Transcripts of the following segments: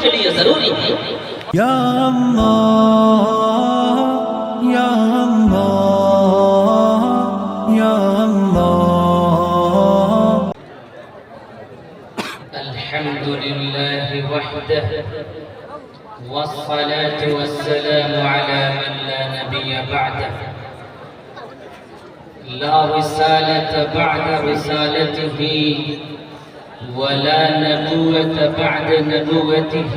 کے لیے ضروری ہے۔ یا اللہ یا اللہ یا اللہ۔ الحمد للہ وحدہ والصلاة والسلام على من لا نبي بعده لا رسالة بعد رسالته ولا نبوة بعد نبوته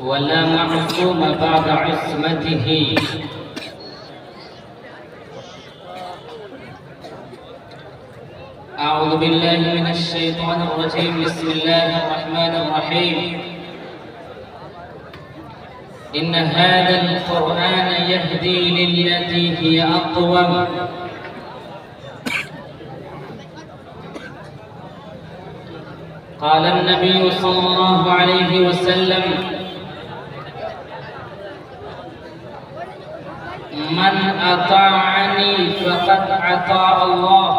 ولا معصوم بعد عصمته أعوذ بالله من الشيطان الرجيم بسم الله الرحمن الرحيم إن هذا القرآن يهدي للتي هي أقوم قال النبي صلى الله عليه وسلم من أطاعني فقد أطاع الله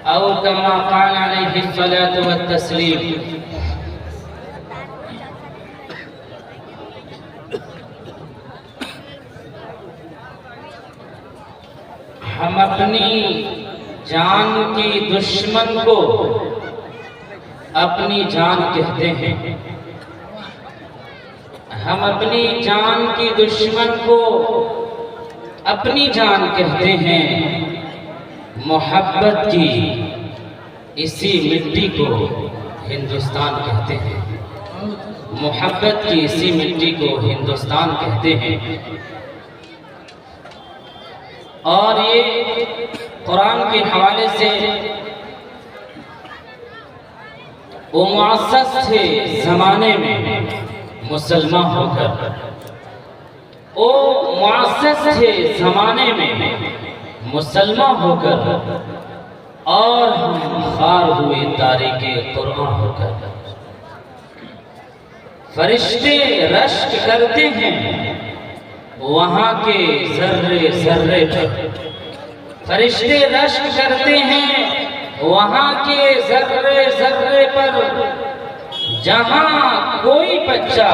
أو كما قال عليه الصلاة والتسليم۔ ہم اپنی جان کی دشمن کو اپنی جان کہتے ہیں، ہم اپنی جان کی دشمن کو اپنی جان کہتے ہیں۔ محبت کی اسی مٹی کو ہندوستان کہتے ہیں، محبت کی اسی مٹی کو ہندوستان کہتے ہیں۔ اور یہ قرآن کے حوالے سے وہ معزز تھے زمانے میں مسلمان ہو کر، وہ معزز تھے زمانے میں مسلمان ہو کر، اور ہم خوار ہوئے تاریخ قرآن ہو کر۔ فرشتے رشک کرتے ہیں وہاں کے ذرے ذرے پر، فرشتے رشک کرتے ہیں وہاں کے ذرے ذرے پر، جہاں کوئی بچہ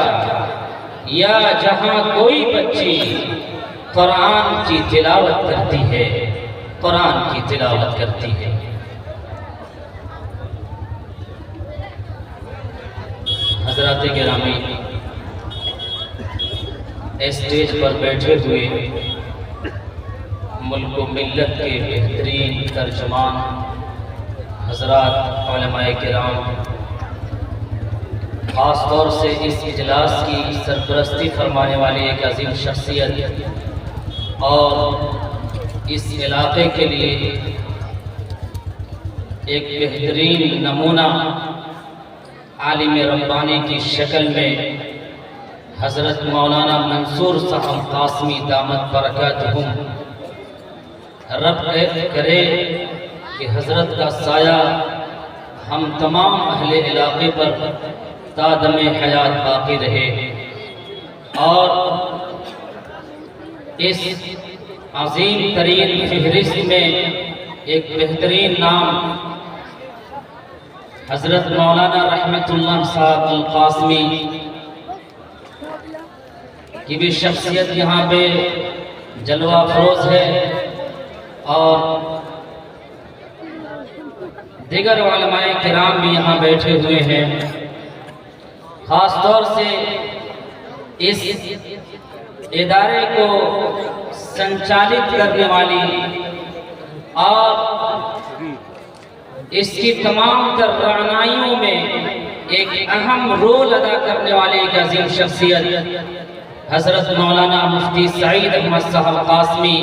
یا جہاں کوئی بچی قرآن کی تلاوت کرتی ہے، قرآن کی تلاوت کرتی ہے۔ حضرات گرامی، اسٹیج پر بیٹھے ہوئے ملک و ملت کے بہترین ترجمان حضرات علماء کرام، خاص طور سے اس اجلاس کی سرپرستی فرمانے والی ایک عظیم شخصیت اور اس علاقے کے لیے ایک بہترین نمونہ عالم ربانی کی شکل میں حضرت مولانا منصور صاحب قاسمی دامت برکاتہم، رب کرے کہ حضرت کا سایہ ہم تمام اہل علاقے پر تا دم حیات باقی رہے، اور اس عظیم ترین فہرست میں ایک بہترین نام حضرت مولانا رحمت اللہ صاحب القاسمی کی بھی شخصیت یہاں پہ جلوہ افروز ہے، اور دیگر علماء کرام بھی یہاں بیٹھے ہوئے ہیں۔ خاص طور سے اس ادارے کو سنچالت کرنے والی اور اس کی تمام تر رعنائیوں میں ایک اہم رول ادا کرنے والی ایک عظیم شخصیت حضرت مولانا مفتی سعید احمد صاحب قاسمی،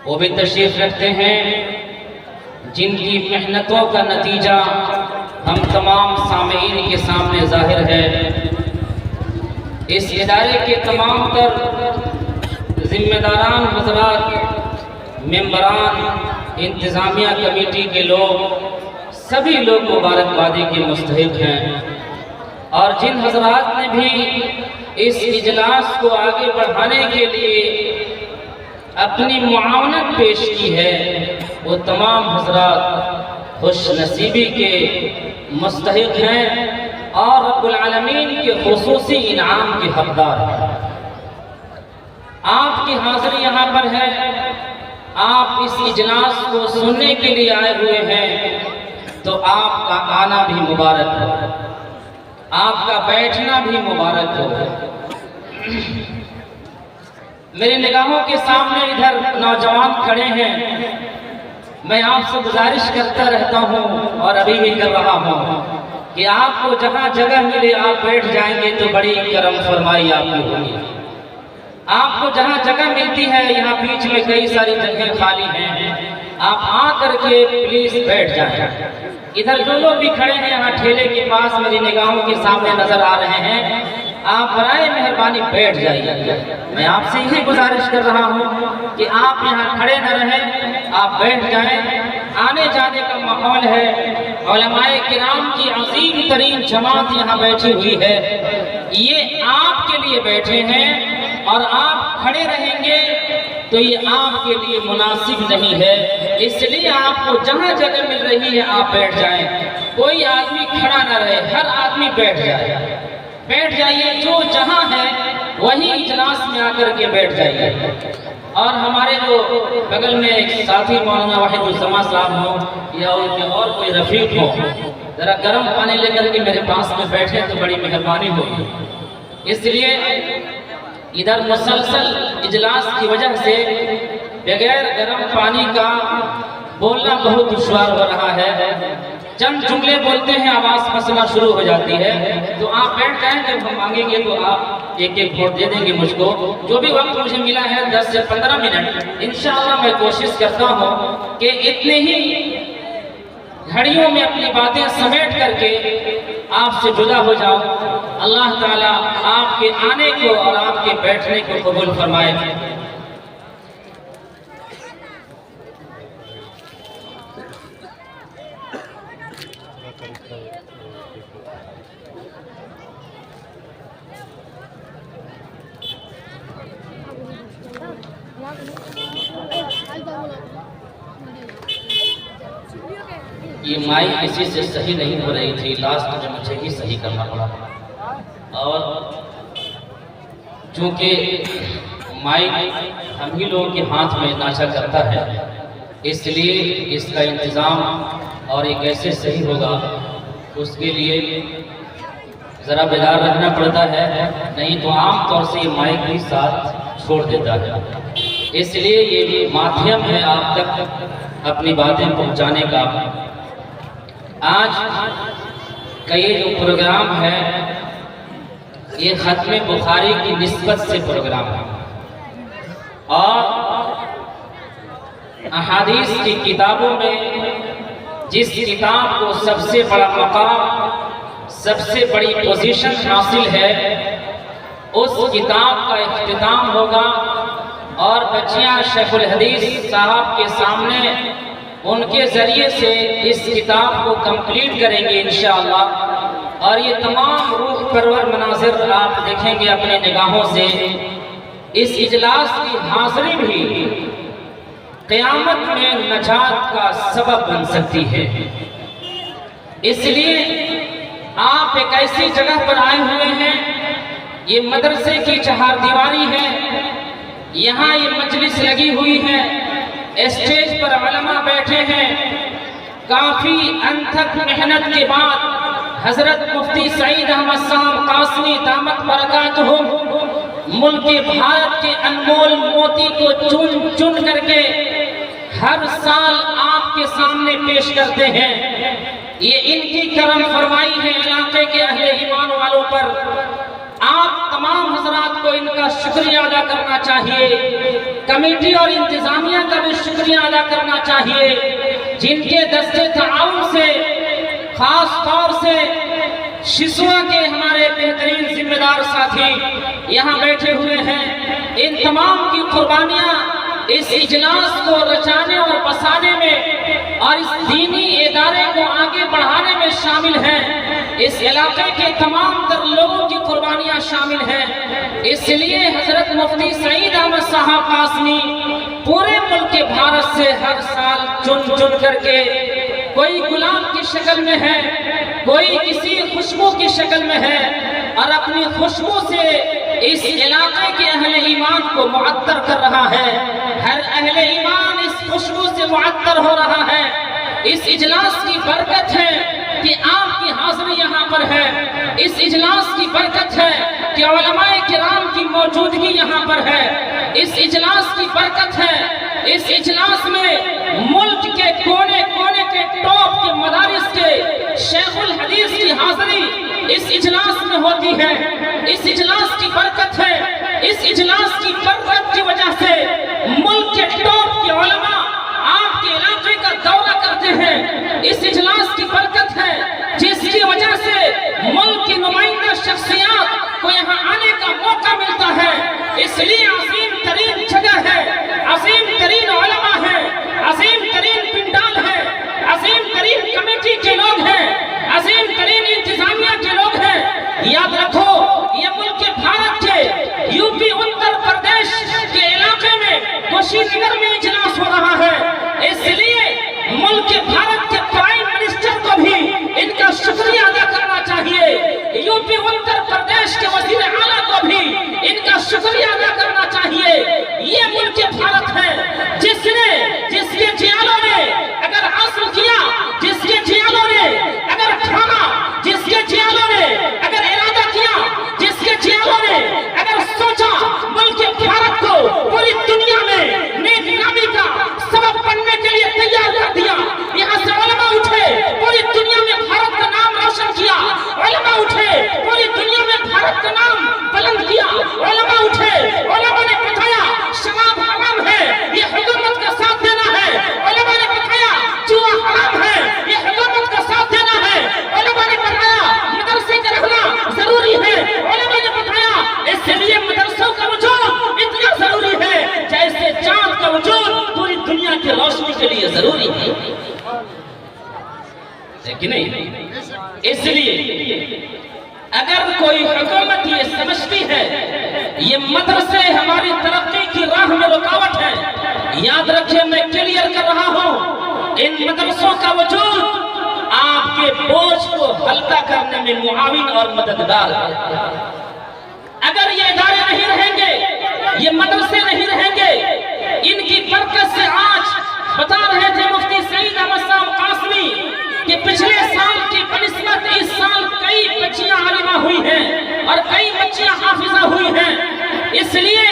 وہ بھی تشریف رکھتے ہیں، جن کی محنتوں کا نتیجہ ہم تمام سامعین کے سامنے ظاہر ہے۔ اس ادارے کے تمام تر ذمہ داران حضرات، ممبران، انتظامیہ کمیٹی کے لوگ، سبھی لوگ مبارکبادی کے مستحق ہیں، اور جن حضرات نے بھی اس اجلاس کو آگے بڑھانے کے لیے اپنی معاونت پیش کی ہے، وہ تمام حضرات خوش نصیبی کے مستحق ہیں، اور رب العالمین کے خصوصی انعام کے حقدار ہیں۔ آپ کی حاضری یہاں پر ہے، آپ اس اجلاس کو سننے کے لیے آئے ہوئے ہیں، تو آپ کا آنا بھی مبارک ہو، آپ کا بیٹھنا بھی مبارک ہو۔ میرے نگاہوں کے سامنے ادھر نوجوان کھڑے ہیں، میں آپ سے گزارش کرتا رہتا ہوں اور ابھی بھی کر رہا ہوں کہ آپ کو جہاں جگہ ملے آپ بیٹھ جائیں گے تو بڑی کرم فرمائی آپ کی ہوگی۔ آپ کو جہاں جگہ ملتی ہے، یہاں بیچ میں کئی ساری جگہیں خالی ہیں، آپ آ کر کے پلیز بیٹھ جائیں۔ ادھر جو لوگ بھی کھڑے ہیں یہاں ٹھیلے کے پاس میری نگاہوں کے سامنے نظر آ رہے ہیں، آپ برائے مہربانی بیٹھ جائیے۔ میں آپ سے یہی گزارش کر رہا ہوں کہ آپ یہاں کھڑے نہ رہیں، آپ بیٹھ جائیں۔ آنے جانے کا ماحول ہے، علماء کرام کی عظیم ترین جماعت یہاں بیٹھی ہوئی ہے، یہ آپ کے لیے بیٹھے ہیں اور آپ کھڑے رہیں گے تو یہ آپ کے لیے مناسب نہیں ہے، اس لیے آپ کو جہاں جگہ مل رہی ہے آپ بیٹھ جائیں، کوئی آدمی کھڑا نہ رہے، ہر آدمی بیٹھ جائے، بیٹھ جائیے، جو جہاں ہے وہی اجلاس میں آ کر کے بیٹھ جائیے۔ اور ہمارے جو بغل میں ایک ساتھی مولانا واحد الزما صاحب ہوں یا ان کے اور کوئی رفیق ہو، ذرا گرم پانی لے کر کے میرے پاس میں بیٹھے تو بڑی مہربانی ہوگی۔ اس لیے ادھر مسلسل اجلاس کی وجہ سے بغیر گرم پانی کا بولنا بہت دشوار ہو رہا ہے، چند جملے بولتے ہیں آواز پھنسنا شروع ہو جاتی ہے، تو آپ بیٹھ جائیں، جب ہم مانگیں گے تو آپ ایک ایک ووٹ دے دیں گے مجھ کو۔ جو بھی وقت مجھے ملا ہے 10 سے 15 منٹ، انشاءاللہ میں کوشش کرتا ہوں کہ اتنے ہی گھڑیوں میں اپنی باتیں سمیٹ کر کے آپ سے جدا ہو جاؤں۔ اللہ تعالیٰ آپ کے آنے کو اور آپ کے بیٹھنے کو قبول فرمائے۔ یہ مائک کسی سے صحیح نہیں ہو رہی تھی، لاسٹ میں مجھے ہی صحیح کرنا پڑا، اور چونکہ مائک ہم ہی لوگوں کے ہاتھ میں ناچا کرتا ہے، اس لیے اس کا انتظام اور یہ کیسے صحیح ہوگا اس کے لیے ذرا بیدار رہنا پڑتا ہے، نہیں تو عام طور سے یہ مائک بھی ساتھ چھوڑ دیتا ہے۔ اس لیے یہ مادھیم ہے آپ تک اپنی باتیں پہنچانے کا۔ آج کا یہ جو پروگرام ہے یہ ختم بخاری کی نسبت سے پروگرام ہے، اور احادیث کی کتابوں میں جس کتاب کو سب سے بڑا مقام، سب سے بڑی پوزیشن حاصل ہے، اس کتاب کا اختتام ہوگا، اور بچیاں شیخ الحدیث صاحب کے سامنے ان کے ذریعے سے اس کتاب کو کمپلیٹ کریں گے انشاءاللہ۔ اور یہ تمام روح پرور مناظر آپ دیکھیں گے اپنے نگاہوں سے۔ اس اجلاس کی حاضری بھی قیامت میں نجات کا سبب بن سکتی ہے، اس لیے آپ ایک ایسی جگہ پر آئے ہوئے ہیں، یہ مدرسے کی چہار دیواری ہے، یہاں یہ مجلس لگی ہوئی ہے، اسٹیج پر علماء بیٹھے ہیں، کافی انتھک محنت کے بعد حضرت مفتی سعید احمد صاحب قاسمی دامت برکاتہم ملک بھارت کے انمول موتی کو چن چن کر کے ہر سال آپ کے سامنے پیش کرتے ہیں۔ یہ ان کی کرم فرمائی ہے علاقے کے اہل ایمان والوں پر۔ آپ تمام حضرات کو ان کا شکریہ ادا کرنا چاہیے، کمیٹی اور انتظامیہ کا بھی شکریہ ادا کرنا چاہیے، جن کے دستے تعاون سے، خاص طور سے شسوا کے ہمارے بہترین ذمہ دار ساتھی یہاں بیٹھے ہوئے ہیں۔ ان تمام کی قربانیاں اس اجلاس کو رچانے اور بسانے میں اور اس دینی ادارے کو آگے بڑھانے میں شامل ہیں۔ اس علاقے کے تمام تر لوگوں کی قربانیاں شامل ہیں، اس لیے حضرت مفتی سعید احمد صاحب قاسمی پورے ملک بھارت سے ہر سال چن چن کر کے کوئی گلاب کی شکل میں ہے، کوئی کسی خوشبو کی شکل میں ہے، اور اپنی خوشبو سے اس علاقے کے اہل ایمان کو معطر کر رہا ہے۔ ہر اہل ایمان اس خوشبو سے معطر ہو رہا ہے۔ اس اجلاس کی برکت ہے کہ آپ کی حاضری یہاں پر ہے۔ اس اجلاس کی برکت ہے کہ علماء کرام کی موجودگی یہاں پر ہے۔ اس اجلاس کی برکت ہے، اس اجلاس میں ملک کے کونے کونے کے ٹاپ کے مدارس کے شیخ الحدیث کی حاضری اس اجلاس میں ہوتی ہے۔ اس اجلاس کی برکت ہے، اس اجلاس کی برکت کی وجہ سے ملک کے ٹاپ کے علماء آپ کے علاقے کا دورہ کرتے ہیں۔ اس اجلاس کی برکت ہے جس کی وجہ سے ملک کی نمائندہ شخصیات کو یہاں آنے کا موقع ملتا ہے۔ اس لیے عظیم ترین جگہ ہے، عظیم ترین علماء ہیں، عظیم ترین پنڈال ہے، عظیم ترین کمیٹی کے لوگ ہیں، عظیم ترین انتظامیہ کے لوگ ہیں۔ یاد رکھو یہ ملک بھارت کے یو پی اتر پردیش کے علاقے میں کوشی نگر میں اجلاس ہو رہا ہے۔ اس لیے ملک بھارت کے پرائم منسٹر کو بھی ان کا شکریہ ادا کرنا چاہیے، یو پی اتر پردیش کے وزیر اعلیٰ کو بھی ان کا شکریہ ادا کرنا چاہیے۔ یہ ملک بھارت ہے جس کے جیالوں نے اگر عزم کیا، جس کے جیالوں نے اگر ٹھانا، جس کے جیالوں نے اگر ارادہ کیا، جس کے جیالوں نے اگر سوچا ملک بھارت کو پوری دنیا میں نیک نامی کا سبب بننے کے لیے تیار کر دیا۔ یہاں سے علماء اٹھے، پوری دنیا میں بھارت کا نام روشن کیا۔ علماء اٹھے، پوری دنیا میں بھارت کا نام بلند کیا۔ علماء اٹھے، علماء نے بتایا شراب حرام ہے، یہ حکومت کا ساتھ دینا ہے۔ علماء نے بتایا جوا حرام ہے، یہ حکومت کا ساتھ دینا ہے۔ علماء نے بتایا مدرسے کا رہنا ضروری ہے۔ علماء نے بتایا اس لیے مدرسوں کا وجود اتنا ضروری ہے جیسے چاند کا وجود پوری دنیا کی روشنی کے لیے ضروری ہے کہ نہیں؟ اس لیے اگر کوئی حکومت یہ سمجھتی ہے یہ مدرسے ہماری ترقی کی راہ میں رکاوٹ ہے، یاد رکھیں میں کلیئر کر رہا ہوں، ان مدرسوں کا وجود آپ کے بوجھ کو ہلکا کرنے میں معاون اور مددگار ہے۔ اگر یہ ادارے نہیں رہیں گے، یہ مدرسے نہیں رہیں گے، ان کی برکت سے آج بتا رہے تھے مفتی سعید احمد صاحب قاسمی کہ پچھلے سال کی بنسبت اس سال کئی بچیاں عالمہ ہوئی ہیں اور کئی بچیاں حافظہ ہوئی ہیں۔ اس لیے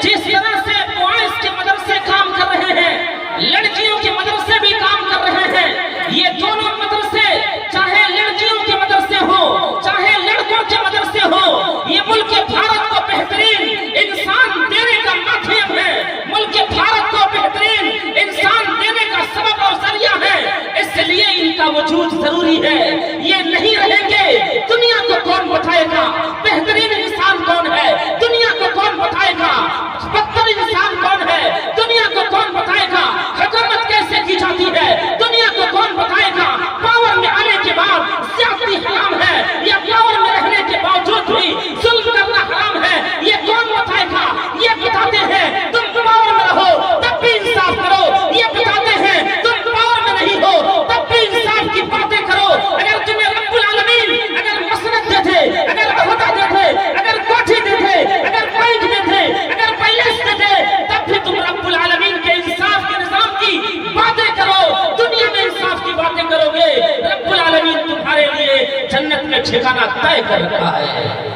جس طرح سے بوائز کے مدرسے کام کر رہے ہیں، لڑکیوں کے مدرسے بھی کام کر رہے ہیں، یہ دونوں مدرسے چاہے لڑکیوں کے مدرسے ہوں چاہے لڑکوں کے مدرسے ہوں، یہ ملک بھارت کو بہترین انسان دینے کا مادھیم ہے، ملک بھارت کو بہترین انسان دینے کا سبب اور ذریعہ ہے۔ اس لیے ان کا وجود ضروری ہے۔ یہ نہیں رہیں گے، دنیا کو کون بتائے گا بہترین انسان کون ہے؟ دنیا کو کون بتائے گا بدتر انسان کون ہے؟ دنیا کو کون بتائے گا حکومت کیسے کی جاتی ہے؟ دنیا کو کون بتائے گا پاور میں آنے کے بعد زیادتی حرام ہے یا پاور میں رہنے کے باوجود بھی ظلم کرنا حرام ہے؟ یہ کون بتائے گا؟ یہ بتاتے ہیں تم پاور میں رہو تب بھی انصاف کرو، یہ بتاتے ہیں تم پاور میں نہیں ہو تب بھی انصاف کی باتیں کرو۔ اگر تمہیں رب العالمین اگر مسند دیتے، اگر عہدہ دیتے، اگر کوٹھی دیتے، اگر بینک دیتے، اگر پیلیس دیتے، تب بھی تم رب العالمین کے انصاف کے نظام کی باتیں کرو، دنیا میں انصاف کی باتیں کرو گے، رب العالمین تمہارے لیے جنت میں ٹھکانہ طے کر رکھا ہے۔